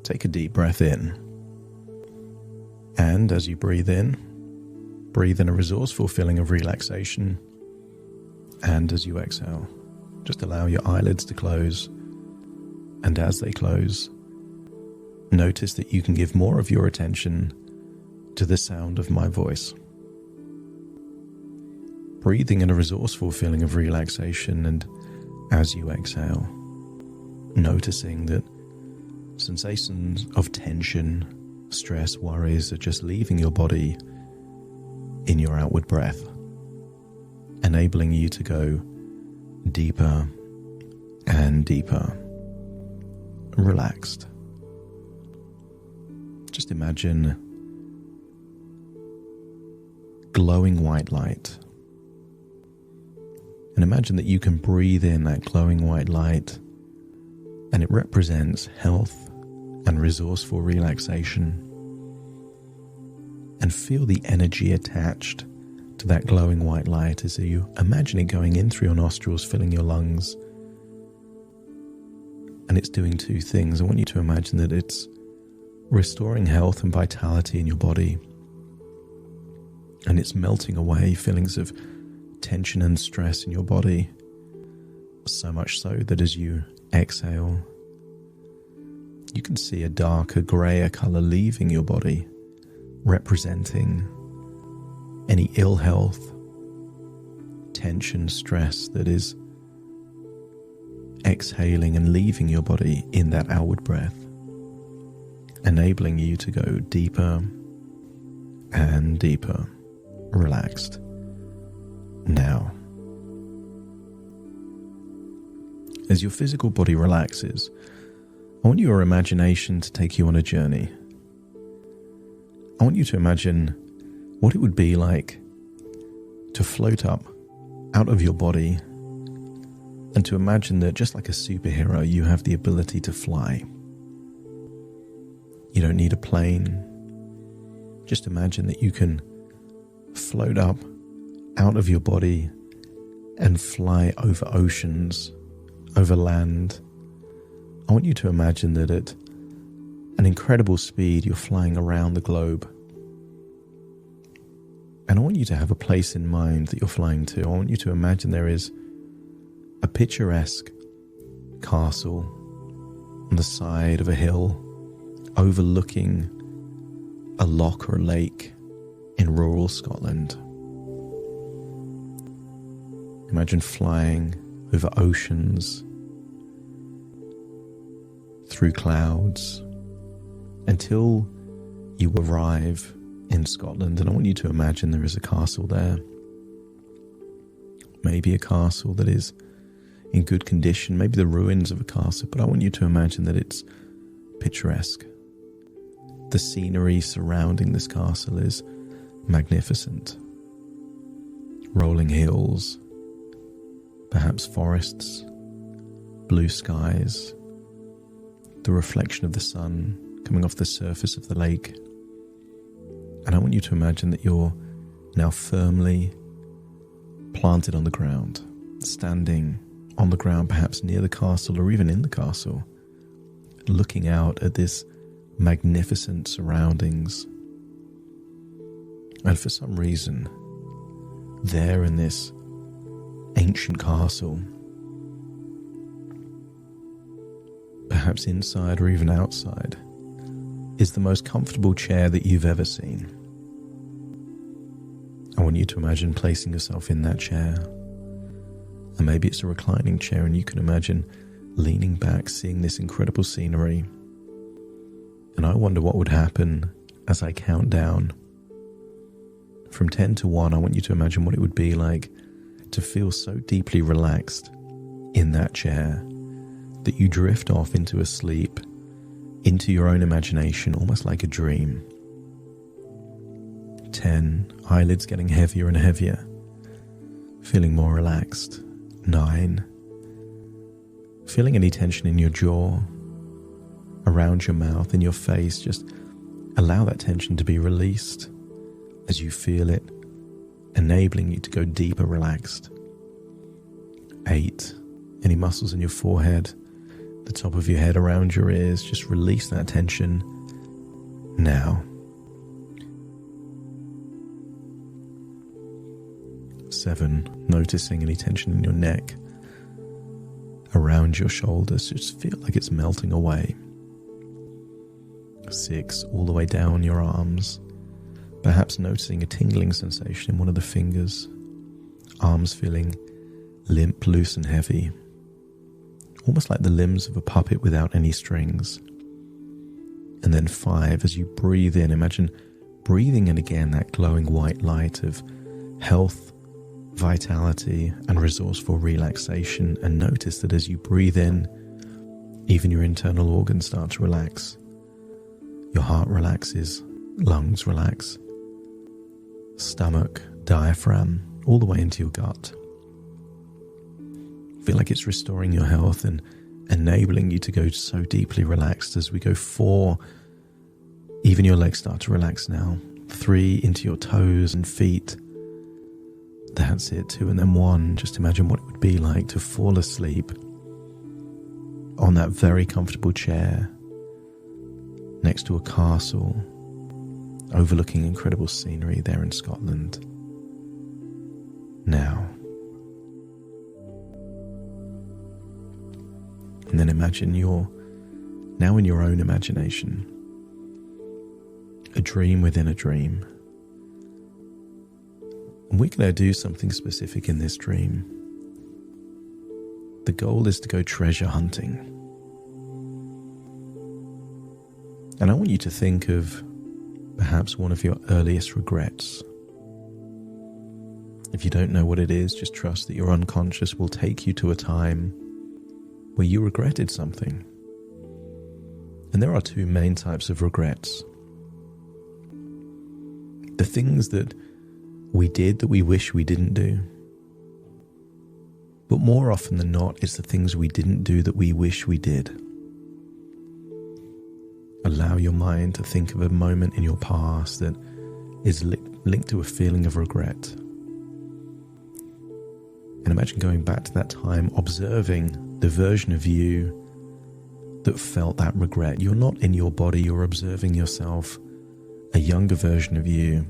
take a deep breath in. And as you breathe in a resourceful feeling of relaxation. And as you exhale, just allow your eyelids to close. And as they close, notice that you can give more of your attention to the sound of my voice. Breathing in a resourceful feeling of relaxation, and as you exhale, noticing that sensations of tension, stress, worries are just leaving your body in your outward breath, enabling you to go deeper and deeper, relaxed. Just imagine glowing white light. And imagine that you can breathe in that glowing white light, and it represents health and resourceful relaxation. And feel the energy attached to that glowing white light as you imagine it going in through your nostrils, filling your lungs. And it's doing two things. I want you to imagine that it's restoring health and vitality in your body. And it's melting away feelings of tension and stress in your body. So much so that as you exhale, you can see a darker, grayer color leaving your body, representing any ill health, tension, stress that is exhaling and leaving your body in that outward breath, enabling you to go deeper and deeper, relaxed. Now, as your physical body relaxes, I want your imagination to take you on a journey. I want you to imagine what it would be like to float up out of your body, and to imagine that just like a superhero, you have the ability to fly. You don't need a plane. Just imagine that you can float up out of your body and fly over oceans, over land. I want you to imagine that at an incredible speed you're flying around the globe. And I want you to have a place in mind that you're flying to. I want you to imagine there is a picturesque castle on the side of a hill overlooking a loch or a lake in rural Scotland. Imagine flying over oceans, through clouds, until you arrive in Scotland. And I want you to imagine there is a castle there. Maybe a castle that is in good condition, maybe the ruins of a castle, but I want you to imagine that it's picturesque. The scenery surrounding this castle is magnificent. Rolling hills, perhaps forests, blue skies, the reflection of the sun coming off the surface of the lake. And I want you to imagine that you're now firmly planted on the ground, standing on the ground, perhaps near the castle or even in the castle, looking out at this magnificent surroundings. And for some reason, there in this ancient castle, perhaps inside or even outside, is the most comfortable chair that you've ever seen. I want you to imagine placing yourself in that chair. And maybe it's a reclining chair, and you can imagine leaning back, seeing this incredible scenery. And I wonder what would happen as I count down. From 10 to 1, I want you to imagine what it would be like to feel so deeply relaxed in that chair that you drift off into a sleep, into your own imagination, almost like a dream. 10, eyelids getting heavier and heavier, feeling more relaxed. 9, feeling any tension in your jaw, around your mouth, in your face. Just allow that tension to be released as you feel it, enabling you to go deeper relaxed. 8, any muscles in your forehead the top of your head, around your ears. Just release that tension now. 7, noticing any tension in your neck, around your shoulders. Just feel like it's melting away. 6, all the way down your arms, perhaps noticing a tingling sensation in one of the fingers, arms feeling limp, loose and heavy, almost like the limbs of a puppet without any strings. And then 5, as you breathe in, imagine breathing in again that glowing white light of health, vitality and resourceful relaxation, and notice that as you breathe in, even your internal organs start to relax. Your heart relaxes, lungs relax, stomach, diaphragm, all the way into your gut. Feel like it's restoring your health and enabling you to go so deeply relaxed. As we go 4, even your legs start to relax now. 3, into your toes and feet. That's it. 2 and then 1. Just imagine what it would be like to fall asleep on that very comfortable chair next to a castle overlooking incredible scenery there in Scotland. Now. And then imagine you're now in your own imagination, a dream within a dream. And we're going to do something specific in this dream. The goal is to go treasure hunting. And I want you to think of perhaps one of your earliest regrets. If you don't know what it is, just trust that your unconscious will take you to a time where you regretted something. And there are 2 main types of regrets. The things that we did that we wish we didn't do. But more often than not, it's the things we didn't do that we wish we did. Allow your mind to think of a moment in your past that is linked to a feeling of regret. And imagine going back to that time, observing the version of you that felt that regret. You're not in your body, you're observing yourself, a younger version of you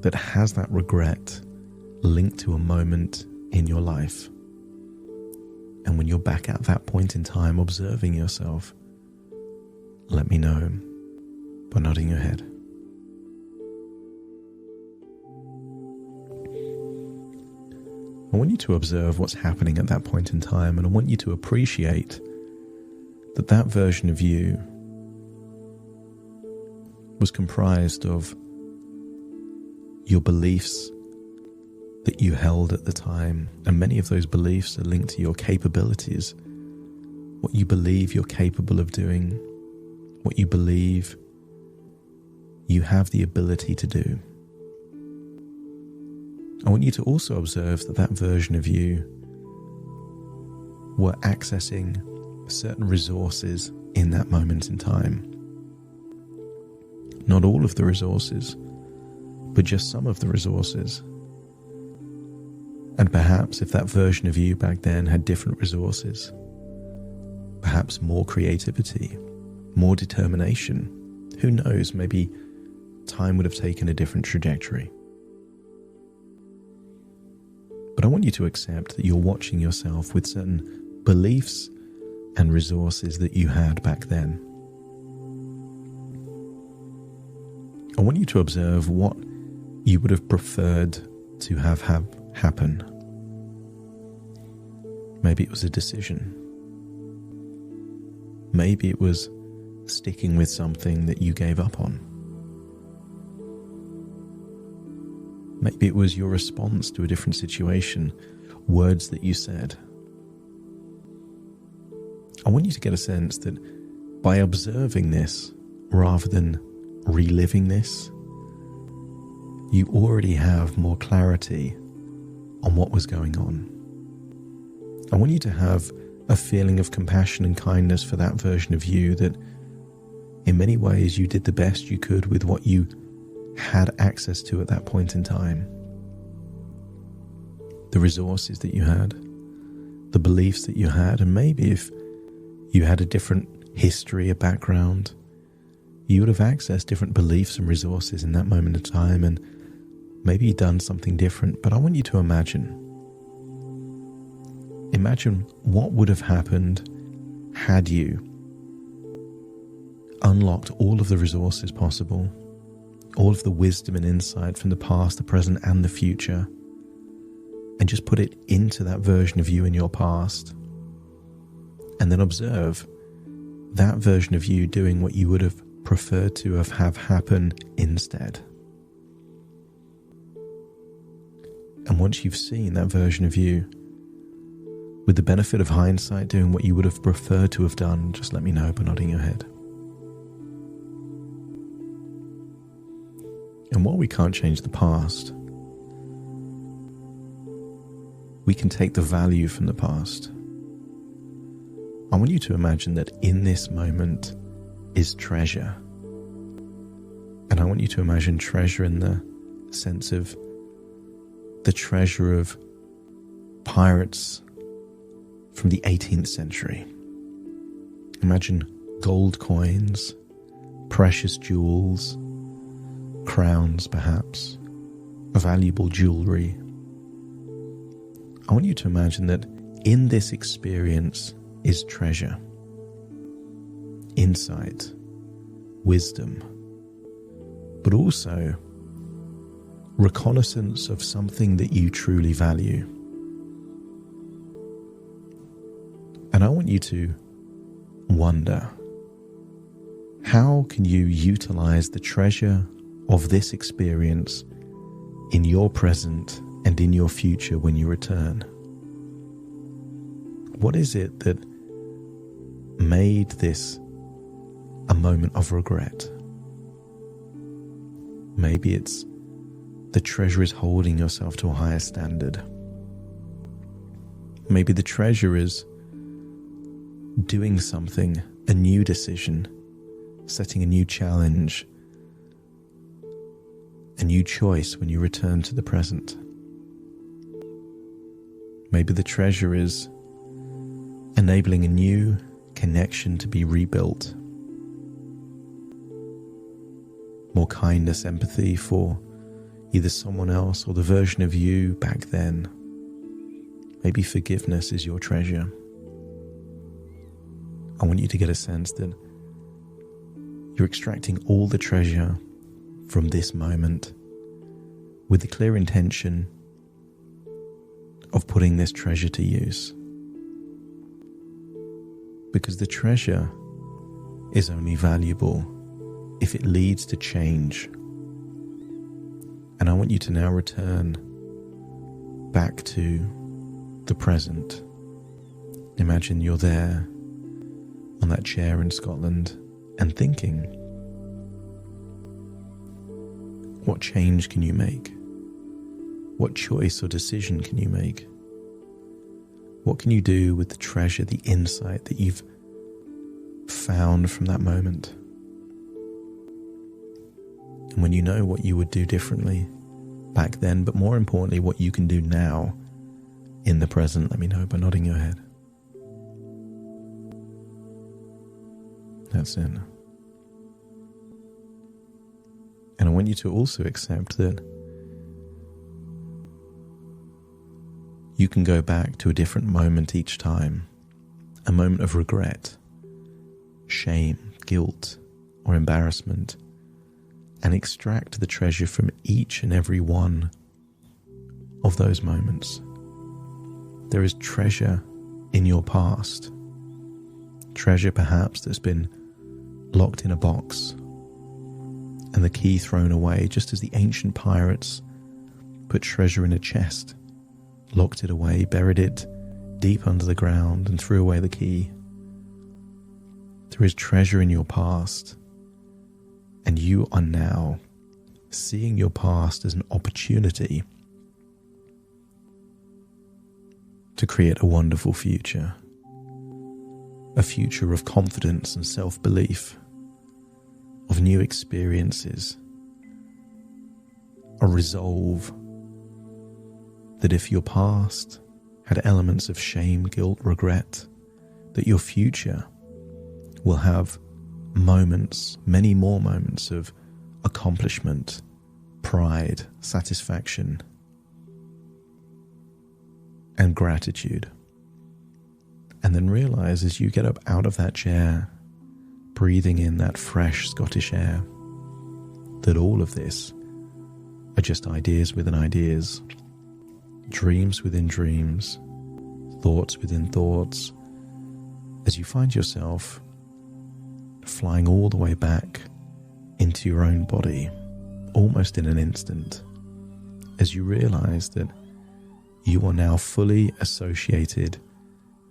that has that regret linked to a moment in your life. And when you're back at that point in time observing yourself, let me know by nodding your head. I want you to observe what's happening at that point in time, and I want you to appreciate that that version of you was comprised of your beliefs that you held at the time, and many of those beliefs are linked to your capabilities, what you believe you're capable of doing, what you believe you have the ability to do. I want you to also observe that that version of you were accessing certain resources in that moment in time. Not all of the resources, but just some of the resources. And perhaps if that version of you back then had different resources, perhaps more creativity, more determination, who knows, maybe time would have taken a different trajectory. But I want you to accept that you're watching yourself with certain beliefs and resources that you had back then. I want you to observe what you would have preferred to have happen. Maybe it was a decision. Maybe it was sticking with something that you gave up on. Maybe it was your response to a different situation, words that you said. I want you to get a sense that by observing this, rather than reliving this, you already have more clarity on what was going on. I want you to have a feeling of compassion and kindness for that version of you that in many ways you did the best you could with what you had access to at that point in time. The resources that you had, the beliefs that you had, and maybe if you had a different history, a background, you would have accessed different beliefs and resources in that moment of time, and maybe you've done something different. But I want you to imagine what would have happened had you unlocked all of the resources possible, all of the wisdom and insight from the past, the present, and the future, and just put it into that version of you in your past, and then observe that version of you doing what you would have preferred to have happen instead. And once you've seen that version of you, with the benefit of hindsight, doing what you would have preferred to have done, just let me know by nodding your head. And while we can't change the past, we can take the value from the past. I want you to imagine that in this moment is treasure. And I want you to imagine treasure in the sense of the treasure of pirates from the 18th century. Imagine gold coins, precious jewels, crowns perhaps, valuable jewelry. I want you to imagine that in this experience is treasure, insight, wisdom, but also reconnaissance of something that you truly value. And I want you to wonder, how can you utilize the treasure of this experience in your present and in your future when you return? What is it that made this a moment of regret? Maybe it's the treasure is holding yourself to a higher standard. Maybe the treasure is doing something, a new decision, setting a new challenge, a new choice when you return to the present. Maybe the treasure is enabling a new connection to be rebuilt. More kindness, empathy for either someone else or the version of you back then. Maybe forgiveness is your treasure. I want you to get a sense that you're extracting all the treasure from this moment with the clear intention of putting this treasure to use. Because the treasure is only valuable if it leads to change. And I want you to now return back to the present. Imagine you're there on that chair in Scotland and thinking, what change can you make? What choice or decision can you make? What can you do with the treasure, the insight that you've found from that moment? And when you know what you would do differently back then, but more importantly, what you can do now in the present, let me know by nodding your head. That's it. And I want you to also accept that you can go back to a different moment each time, a moment of regret, shame, guilt, or embarrassment, and extract the treasure from each and every one of those moments. There is treasure in your past, treasure perhaps that's been locked in a box and the key thrown away, just as the ancient pirates put treasure in a chest, locked it away, buried it deep under the ground and threw away the key. There is treasure in your past, and you are now seeing your past as an opportunity to create a wonderful future. A future of confidence and self-belief, of new experiences, a resolve that if your past had elements of shame, guilt, regret, that your future will have moments, many more moments of accomplishment, pride, satisfaction, and gratitude. And then realize as you get up out of that chair, breathing in that fresh Scottish air, that all of this are just ideas within ideas, dreams within dreams, thoughts within thoughts, as you find yourself flying all the way back into your own body, almost in an instant, as you realize that you are now fully associated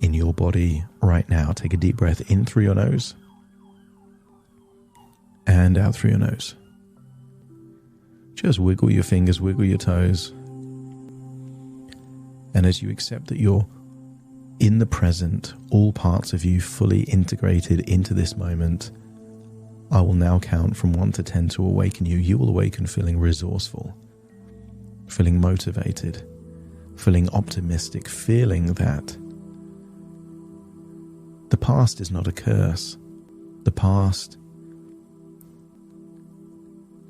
in your body right now. Take a deep breath in through your nose and out through your nose. Just wiggle your fingers, wiggle your toes. And as you accept that you're in the present, all parts of you fully integrated into this moment, I will now count from 1 to 10 to awaken you. You will awaken feeling resourceful, feeling motivated, feeling optimistic, feeling that the past is not a curse. The past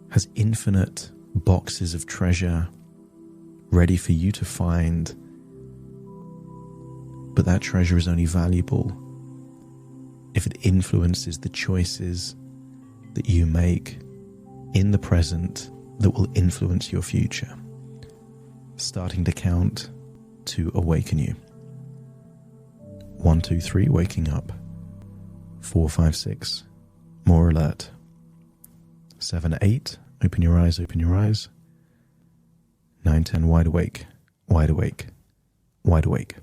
has infinite boxes of treasure ready for you to find, but that treasure is only valuable if it influences the choices that you make in the present that will influence your future. Starting to count to awaken you. 1, 2, 3, waking up. 4, 5, 6, more alert. 7, 8, open your eyes, open your eyes. 9, 10, wide awake, wide awake, wide awake.